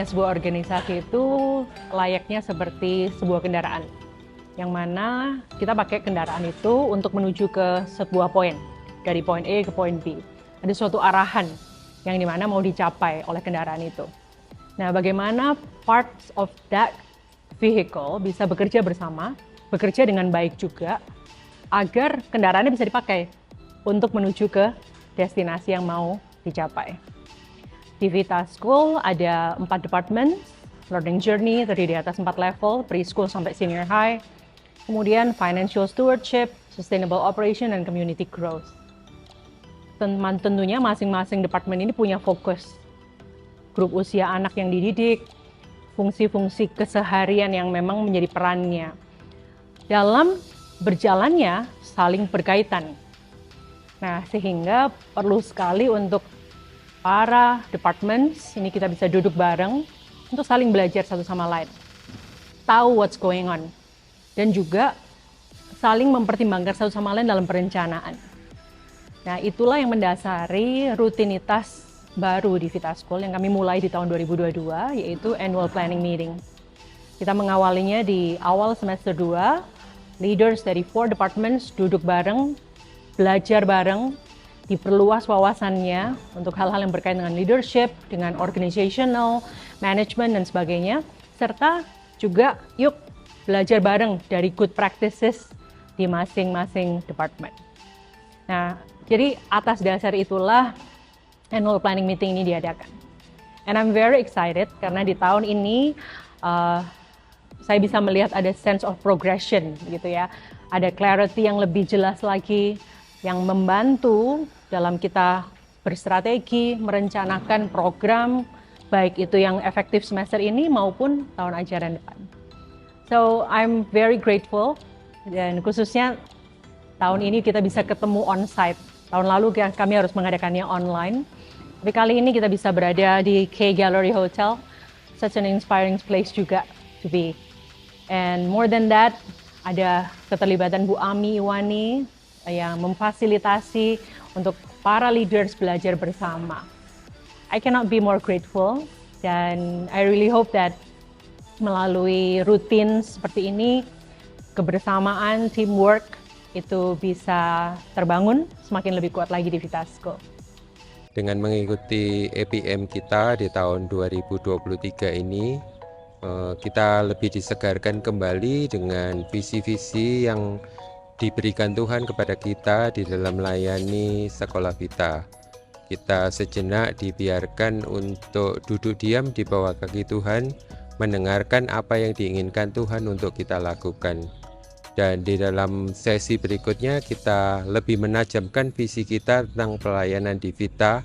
namanya sebuah organisasi itu layaknya seperti sebuah kendaraan, yang mana kita pakai kendaraan itu untuk menuju ke sebuah poin, dari poin A ke poin B. Ada suatu arahan yang dimana mau dicapai oleh kendaraan itu. Nah, bagaimana parts of that vehicle bisa bekerja bersama, bekerja dengan baik juga, agar kendaraannya bisa dipakai untuk menuju ke destinasi yang mau dicapai. Di Vita School ada 4 department, learning journey terdiri di atas 4 level, preschool sampai senior high, kemudian financial stewardship, sustainable operation, dan community growth. Tentunya masing-masing departemen ini punya fokus. Grup usia anak yang dididik, fungsi-fungsi keseharian yang memang menjadi perannya. Dalam berjalannya saling berkaitan. Nah, sehingga perlu sekali untuk para departments ini kita bisa duduk bareng untuk saling belajar satu sama lain. Tahu what's going on. Dan juga saling mempertimbangkan satu sama lain dalam perencanaan. Nah, itulah yang mendasari rutinitas baru di Vita School yang kami mulai di tahun 2022, yaitu Annual Planning Meeting. Kita mengawalinya di awal semester 2, leaders dari 4 departments duduk bareng, belajar bareng, diperluas wawasannya untuk hal-hal yang berkaitan dengan leadership, dengan organizational, management, dan sebagainya, serta juga yuk belajar bareng dari good practices di masing-masing department. Nah, jadi atas dasar itulah annual planning meeting ini diadakan. And I'm very excited karena di tahun ini saya bisa melihat ada sense of progression gitu ya. Ada clarity yang lebih jelas lagi yang membantu dalam kita berstrategi, merencanakan program, baik itu yang efektif semester ini maupun tahun ajaran depan. So I'm very grateful, dan khususnya tahun ini kita bisa ketemu on-site. Tahun lalu kami harus mengadakannya online, tapi kali ini kita bisa berada di K Gallery Hotel, such an inspiring place juga to be. And more than that, ada keterlibatan Bu Ami Iwani yang memfasilitasi untuk para leaders belajar bersama. I cannot be more grateful, dan I really hope that melalui rutin seperti ini, kebersamaan, teamwork itu bisa terbangun semakin lebih kuat lagi di Vita School. Dengan mengikuti APM kita di tahun 2023 ini, kita lebih disegarkan kembali dengan visi-visi yang diberikan Tuhan kepada kita di dalam melayani Sekolah Vita. Kita sejenak dibiarkan untuk duduk diam di bawah kaki Tuhan, mendengarkan apa yang diinginkan Tuhan untuk kita lakukan. Dan di dalam sesi berikutnya kita lebih menajamkan visi kita tentang pelayanan di Vita,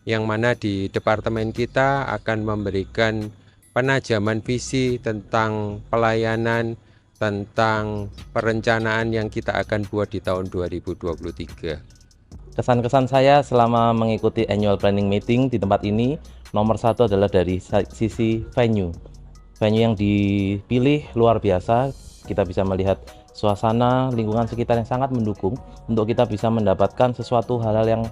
yang mana di departemen kita akan memberikan penajaman visi tentang pelayanan, tentang perencanaan yang kita akan buat di tahun 2023. Kesan-kesan saya selama mengikuti annual planning meeting di tempat ini, nomor 1 adalah dari sisi venue. Venue yang dipilih luar biasa, kita bisa melihat suasana lingkungan sekitar yang sangat mendukung untuk kita bisa mendapatkan sesuatu hal-hal yang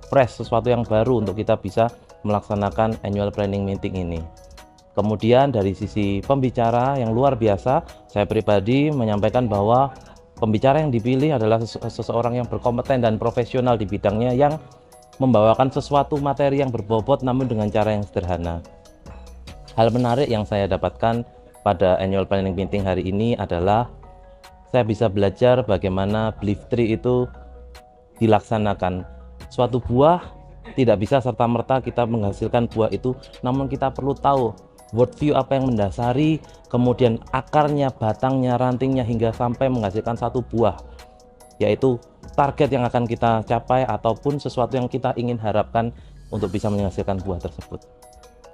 fresh, sesuatu yang baru untuk kita bisa melaksanakan annual planning meeting ini. Kemudian dari sisi pembicara yang luar biasa, saya pribadi menyampaikan bahwa pembicara yang dipilih adalah seseorang yang berkompeten dan profesional di bidangnya, yang membawakan sesuatu materi yang berbobot namun dengan cara yang sederhana. Hal menarik yang saya dapatkan pada annual planning meeting hari ini adalah saya bisa belajar bagaimana belief tree itu dilaksanakan. Suatu buah tidak bisa serta-merta kita menghasilkan buah itu, namun kita perlu tahu worldview apa yang mendasari, kemudian akarnya, batangnya, rantingnya, hingga sampai menghasilkan satu buah, yaitu target yang akan kita capai ataupun sesuatu yang kita ingin harapkan untuk bisa menghasilkan buah tersebut.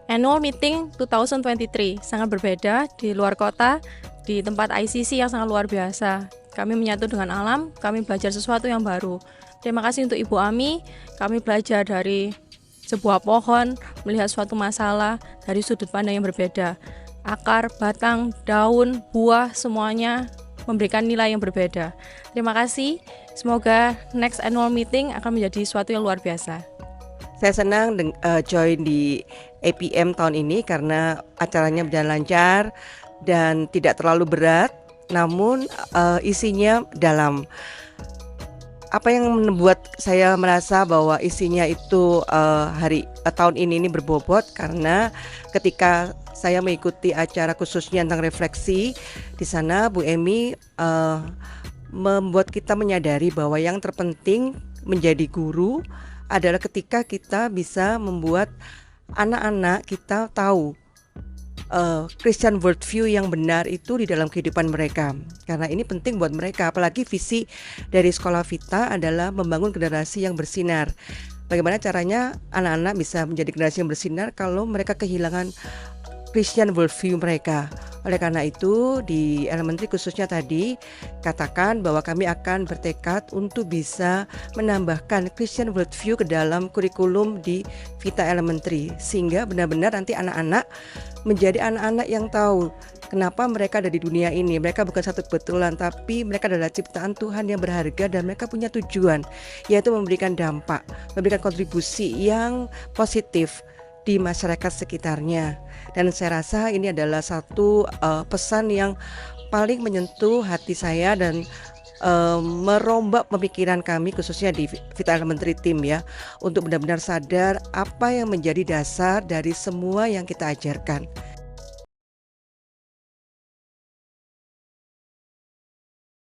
Annual Meeting 2023 sangat berbeda di luar kota, di tempat ICC yang sangat luar biasa. Kami menyatu dengan alam, kami belajar sesuatu yang baru. Terima kasih untuk Ibu Ami, kami belajar dari sebuah pohon, melihat suatu masalah dari sudut pandang yang berbeda. Akar, batang, daun, buah, semuanya memberikan nilai yang berbeda. Terima kasih, semoga next annual meeting akan menjadi suatu yang luar biasa. Saya senang join di APM tahun ini karena acaranya berjalan lancar dan tidak terlalu berat, namun isinya dalam. Apa yang membuat saya merasa bahwa isinya itu tahun ini berbobot karena ketika saya mengikuti acara khususnya tentang refleksi di sana, Bu Emi membuat kita menyadari bahwa yang terpenting menjadi guru adalah ketika kita bisa membuat anak-anak kita tahu Christian worldview yang benar itu di dalam kehidupan mereka. Karena ini penting buat mereka, apalagi visi dari Sekolah Vita adalah membangun generasi yang bersinar. Bagaimana caranya anak-anak bisa menjadi generasi yang bersinar kalau mereka kehilangan Christian worldview mereka. Oleh karena itu di elementary khususnya tadi katakan bahwa kami akan bertekad untuk bisa menambahkan Christian worldview ke dalam kurikulum di Vita Elementary sehingga benar-benar nanti anak-anak menjadi anak-anak yang tahu kenapa mereka ada di dunia ini. Mereka bukan satu kebetulan, tapi mereka adalah ciptaan Tuhan yang berharga dan mereka punya tujuan, yaitu memberikan dampak, memberikan kontribusi yang positif di masyarakat sekitarnya. Dan saya rasa ini adalah satu pesan yang paling menyentuh hati saya dan merombak pemikiran kami khususnya di Vita Elementary Team ya, untuk benar-benar sadar apa yang menjadi dasar dari semua yang kita ajarkan.